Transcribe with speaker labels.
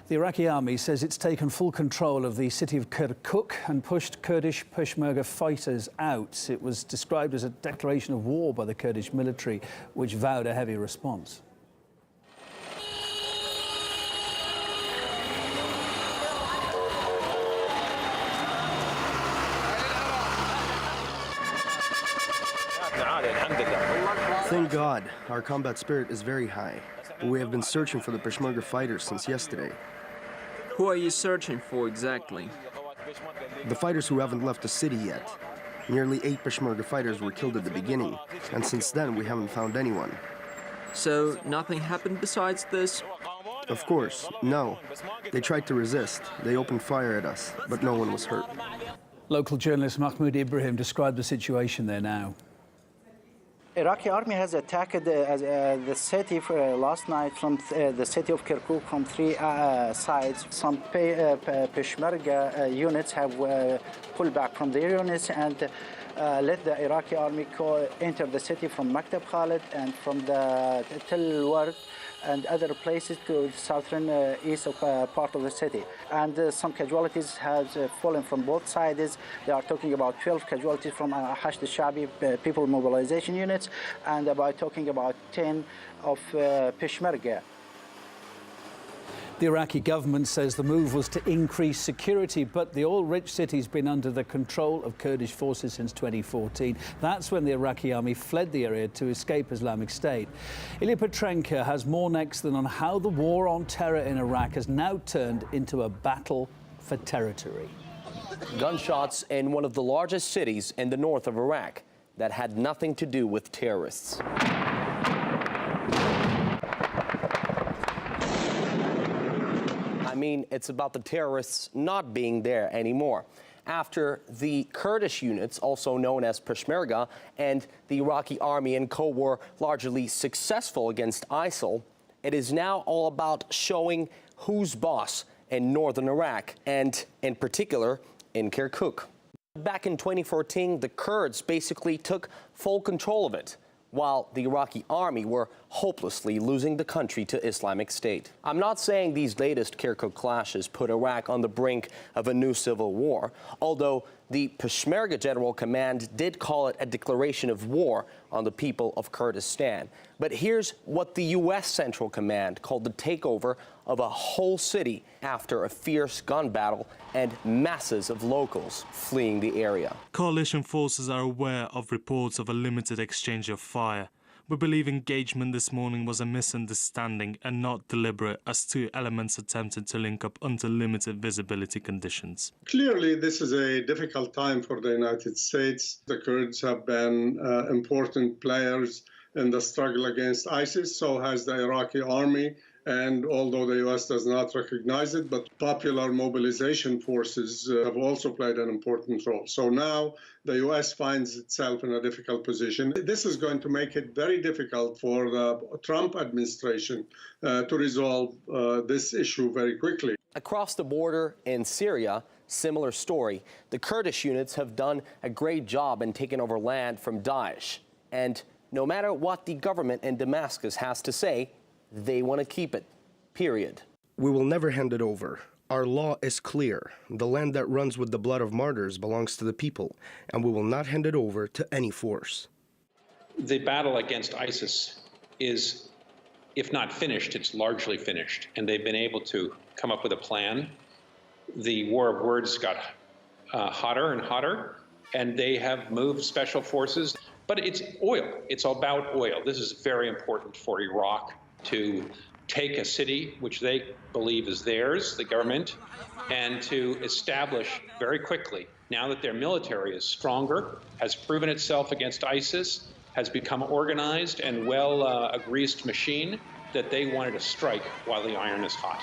Speaker 1: The Iraqi army says it's taken full control of the city of Kirkuk and pushed Kurdish Peshmerga fighters out. It was described as a declaration of war by the Kurdish military, which vowed a heavy response.
Speaker 2: Thank God, our combat spirit is very high. We have been searching for the Peshmerga fighters since yesterday.
Speaker 3: Who are you searching for exactly?
Speaker 2: The fighters who haven't left the city yet. Nearly 8 Peshmerga fighters were killed at the beginning, and since then we haven't found anyone.
Speaker 3: So nothing happened besides this?
Speaker 2: Of course, no. They tried to resist. They opened fire at us, but no one was hurt.
Speaker 1: Local journalist Mahmoud Ibrahim described the situation there now.
Speaker 4: Iraqi army has attacked the city last night from the city of Kirkuk from 3 sides. Some Peshmerga units have pulled back from their units and let the Iraqi army enter the city from Maktab Khalid and from the Tel Ward and other places to the southern east of part of the city. And some casualties have fallen from both sides. They are talking about 12 casualties from Hashd al-Shabi people mobilization units and talking about 10 of Peshmerga.
Speaker 1: The Iraqi government says the move was to increase security, but the oil-rich city's been under the control of Kurdish forces since 2014. That's when the Iraqi army fled the area to escape Islamic State. Ilya Petrenko has more next on how the war on terror in Iraq has now turned into a battle for territory.
Speaker 5: Gunshots in one of the largest cities in the north of Iraq that had nothing to do with terrorists. I mean, it's about the terrorists not being there anymore. After the Kurdish units, also known as Peshmerga, and the Iraqi army and co were largely successful against ISIL, it is now all about showing who's boss in northern Iraq, and in particular in Kirkuk. Back in 2014, the Kurds basically took full control of it, while the Iraqi army were hopelessly losing the country to Islamic State. I'm not saying these latest Kirkuk clashes put Iraq on the brink of a new civil war, although the Peshmerga General Command did call it a declaration of war on the people of Kurdistan. But here's what the U.S. Central Command called the takeover of a whole city after a fierce gun battle and masses of locals fleeing the area.
Speaker 6: Coalition forces are aware of reports of a limited exchange of fire. We believe engagement this morning was a misunderstanding and not deliberate, as 2 elements attempted to link up under limited visibility conditions.
Speaker 7: Clearly, this is a difficult time for the United States. The Kurds have been important players in the struggle against ISIS, so has the Iraqi army. And although the U.S. does not recognize it, but popular mobilization forces have also played an important role. So now the U.S. finds itself in a difficult position. This is going to make it very difficult for the Trump administration to resolve this issue very quickly.
Speaker 5: Across the border in Syria, similar story. The Kurdish units have done a great job in taking over land from Daesh. And no matter what the government in Damascus has to say, they want to keep it, period.
Speaker 2: We will never hand it over. Our law is clear. The land that runs with the blood of martyrs belongs to the people, and we will not hand it over to any force.
Speaker 8: The battle against ISIS is, if not finished, it's largely finished, and they've been able to come up with a plan. The war of words got hotter and hotter, and they have moved special forces. But it's oil. It's about oil. This is very important for Iraq to take a city which they believe is theirs, the government, and to establish very quickly, now that their military is stronger, has proven itself against ISIS, has become organized and a greased machine, that they wanted to strike while the iron is hot.